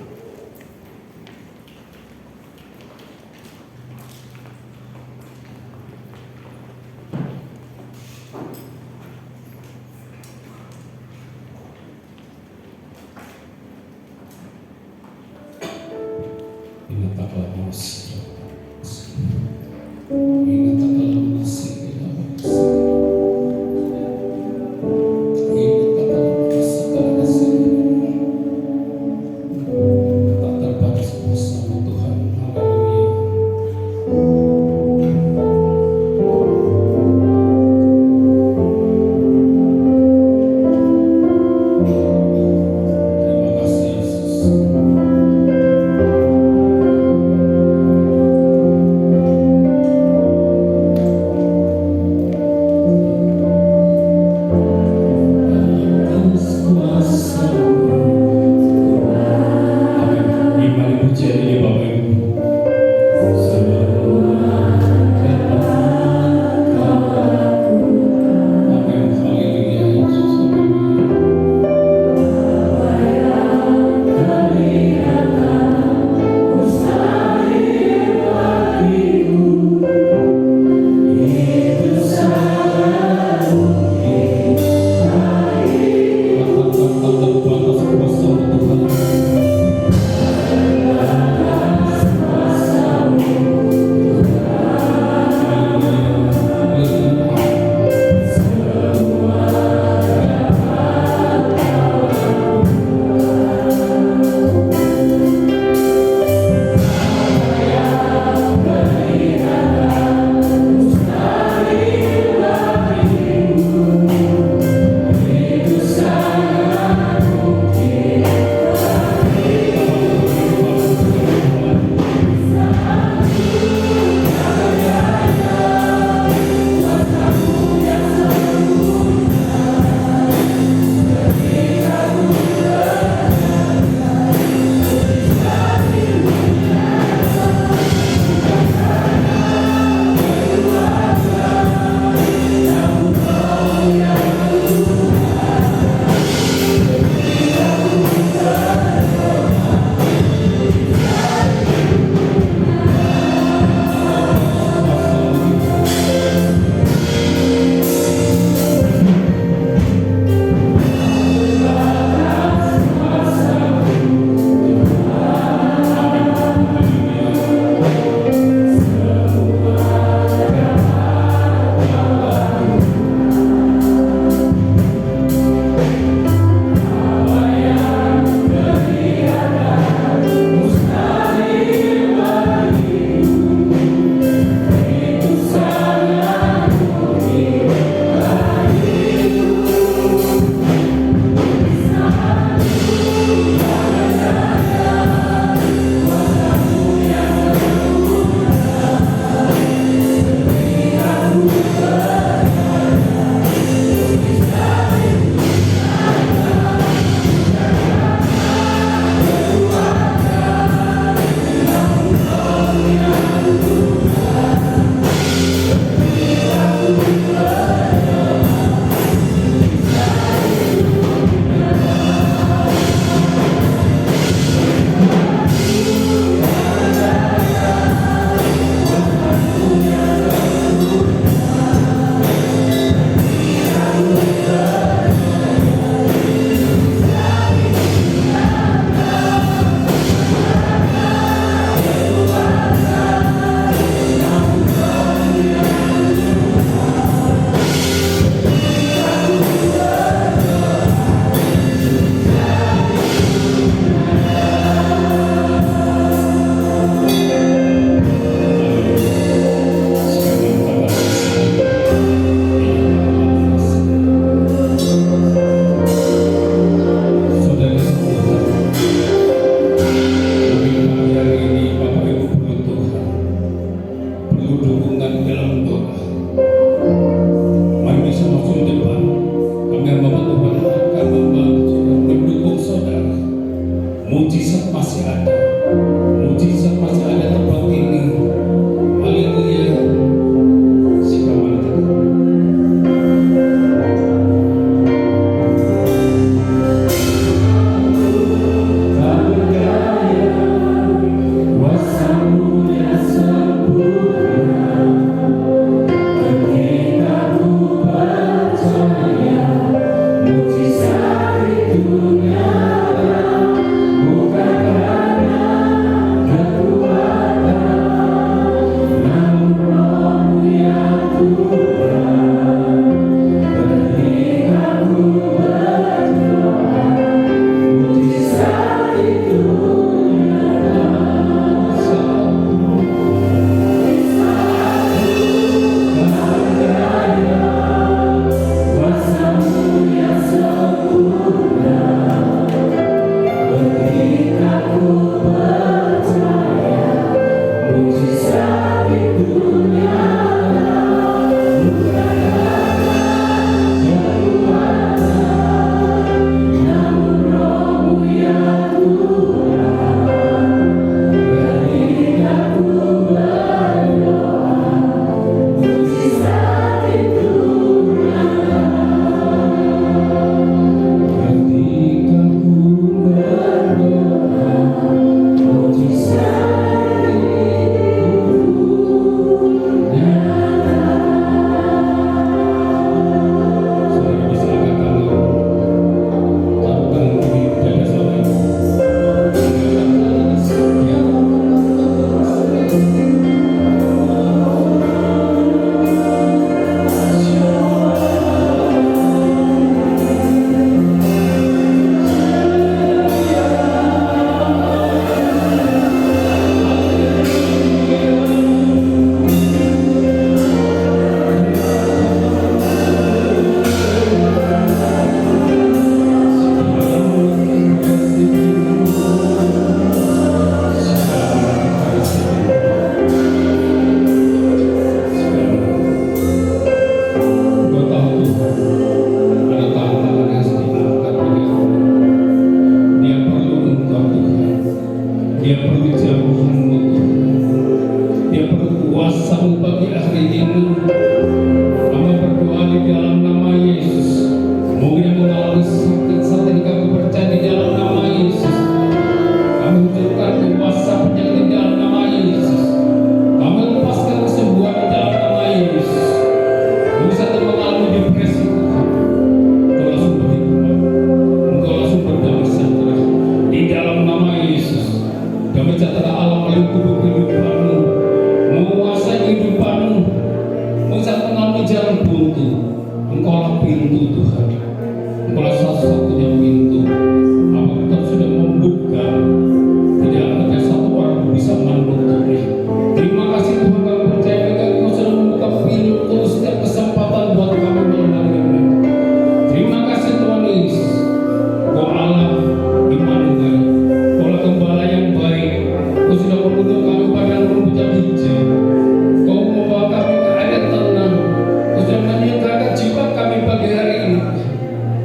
dukungan dalam doa. Mari bisa masuk depan. Kami hamba Tuhan akan membantu mendukung saudara. Mujizat masih ada. Mujizat masih ada tempat ini. Haleluya. Siapa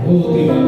Oh, terima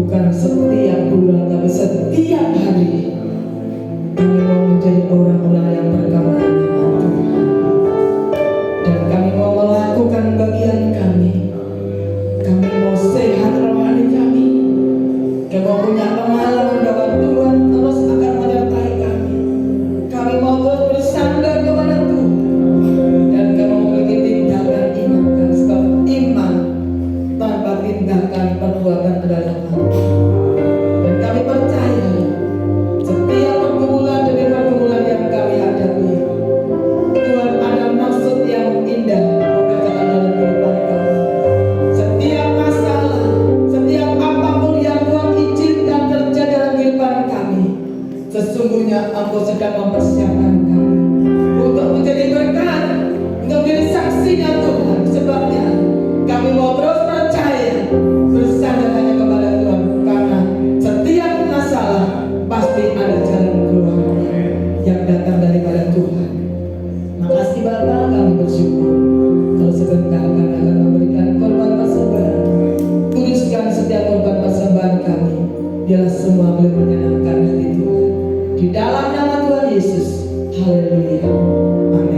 bukan setiap bulan tapi setiap hari. Kami mau menjadi orang-orang yang berkenan dengan Tuhan, dan kami mau melakukan bagian kami. Kami mau sehat rohani kami. Kami mau punya pengalaman bahwa Tuhan terus akan menyertai kami. Kami mau terus bersandar kepada Tuhan, dan kami memiliki tindakan iman, sebab iman tanpa tindakan perbuatan adalah mati. Dan kami percaya setiap pergumulan demi pergumulan yang kami hadapi, Tuhan ada maksud yang indah bekerja dalam kehidupan kami. Setiap masalah, setiap apapun yang Tuhan izinkan terjadi dalam kehidupan kami, sesungguhnya Engkau sedang mempersiapkan kami untuk menjadi berkat, untuk menjadi saksinya Tuhan. Sebabnya kami mau terus percaya, bersandar hanya kepada Tuhan, karena setiap masalah pasti ada jalan keluar yang datang daripada Tuhan. Makasih Bapa, kami bersyukur. Kalau sebentar kami akan memberikan korban persembahan. Kuduskan setiap korban persembahan kami, biarlah semua boleh menyenangkan hati Tuhan. Di dalam nama Tuhan Yesus, haleluya, amin.